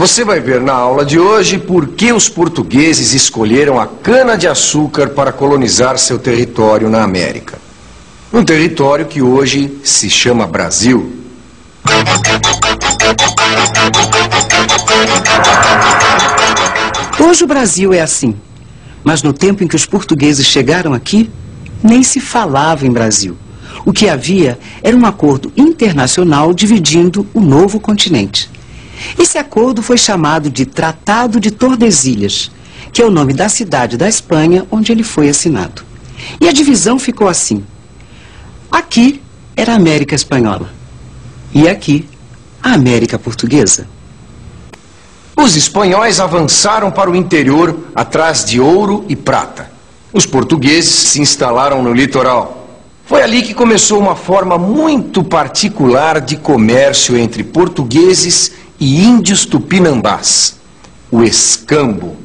Você vai ver na aula de hoje por que os portugueses escolheram a cana-de-açúcar para colonizar seu território na América. Um território que hoje se chama Brasil. Hoje o Brasil é assim, mas no tempo em que os portugueses chegaram aqui, nem se falava em Brasil. O que havia era um acordo internacional dividindo o novo continente. Esse acordo foi chamado de Tratado de Tordesilhas, que é o nome da cidade da Espanha onde ele foi assinado. E a divisão ficou assim. Aqui era a América Espanhola e aqui a América Portuguesa. Os espanhóis avançaram para o interior atrás de ouro e prata. Os portugueses se instalaram no litoral. Foi ali que começou uma forma muito particular de comércio entre portugueses e índios tupinambás, o escambo.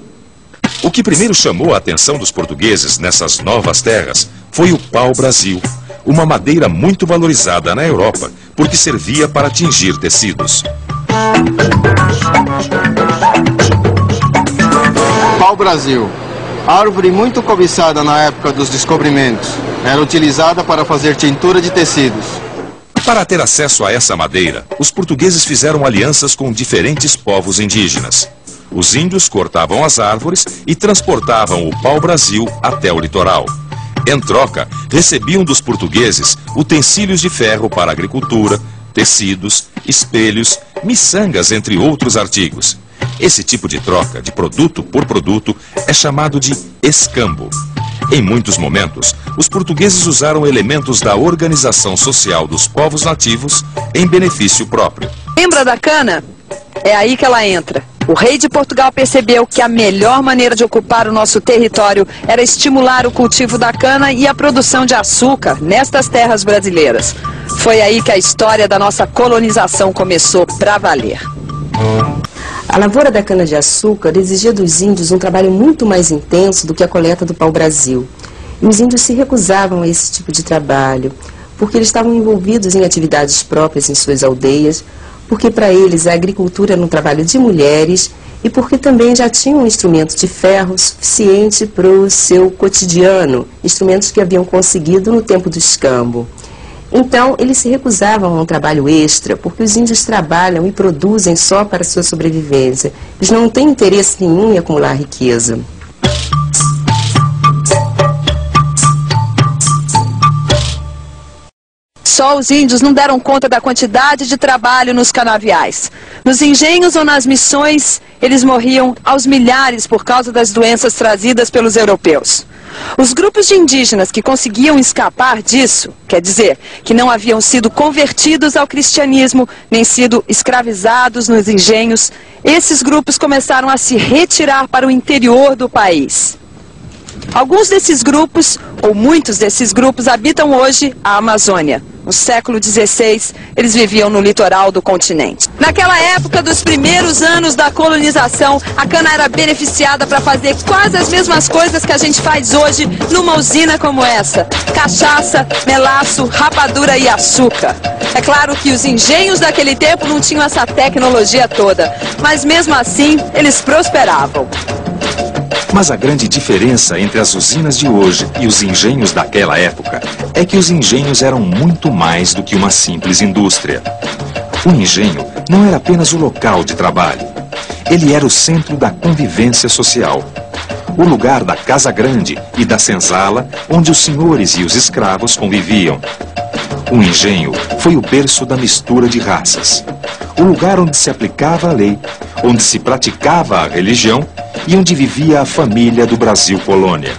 O que primeiro chamou a atenção dos portugueses nessas novas terras foi o pau-brasil, uma madeira muito valorizada na Europa, porque servia para tingir tecidos. Pau-brasil, árvore muito cobiçada na época dos descobrimentos, era utilizada para fazer tintura de tecidos. Para ter acesso a essa madeira, os portugueses fizeram alianças com diferentes povos indígenas. Os índios cortavam as árvores e transportavam o pau-brasil até o litoral. Em troca, recebiam dos portugueses utensílios de ferro para agricultura, tecidos, espelhos, miçangas, entre outros artigos. Esse tipo de troca, de produto por produto, é chamado de escambo. Em muitos momentos, os portugueses usaram elementos da organização social dos povos nativos em benefício próprio. Lembra da cana? É aí que ela entra. O rei de Portugal percebeu que a melhor maneira de ocupar o nosso território era estimular o cultivo da cana e a produção de açúcar nestas terras brasileiras. Foi aí que a história da nossa colonização começou pra valer. A lavoura da cana-de-açúcar exigia dos índios um trabalho muito mais intenso do que a coleta do pau-brasil. E os índios se recusavam a esse tipo de trabalho, porque eles estavam envolvidos em atividades próprias em suas aldeias, porque para eles a agricultura era um trabalho de mulheres e porque também já tinham um instrumento de ferro suficiente para o seu cotidiano, instrumentos que haviam conseguido no tempo do escambo. Então, eles se recusavam a um trabalho extra, porque os índios trabalham e produzem só para a sua sobrevivência. Eles não têm interesse nenhum em acumular riqueza. Só os índios não deram conta da quantidade de trabalho nos canaviais. Nos engenhos ou nas missões, eles morriam aos milhares por causa das doenças trazidas pelos europeus. Os grupos de indígenas que conseguiam escapar disso, quer dizer, que não haviam sido convertidos ao cristianismo, nem sido escravizados nos engenhos, esses grupos começaram a se retirar para o interior do país. Alguns desses grupos, ou muitos desses grupos, habitam hoje a Amazônia. No século XVI, eles viviam no litoral do continente. Naquela época dos primeiros anos da colonização, a cana era beneficiada para fazer quase as mesmas coisas que a gente faz hoje numa usina como essa. Cachaça, melaço, rapadura e açúcar. É claro que os engenhos daquele tempo não tinham essa tecnologia toda, mas mesmo assim, eles prosperavam. Mas a grande diferença entre as usinas de hoje e os engenhos daquela época é que os engenhos eram muito mais do que uma simples indústria. O engenho não era apenas o local de trabalho. Ele era o centro da convivência social. O lugar da casa grande e da senzala onde os senhores e os escravos conviviam. O engenho foi o berço da mistura de raças. O lugar onde se aplicava a lei, onde se praticava a religião e onde vivia a família do Brasil colônia.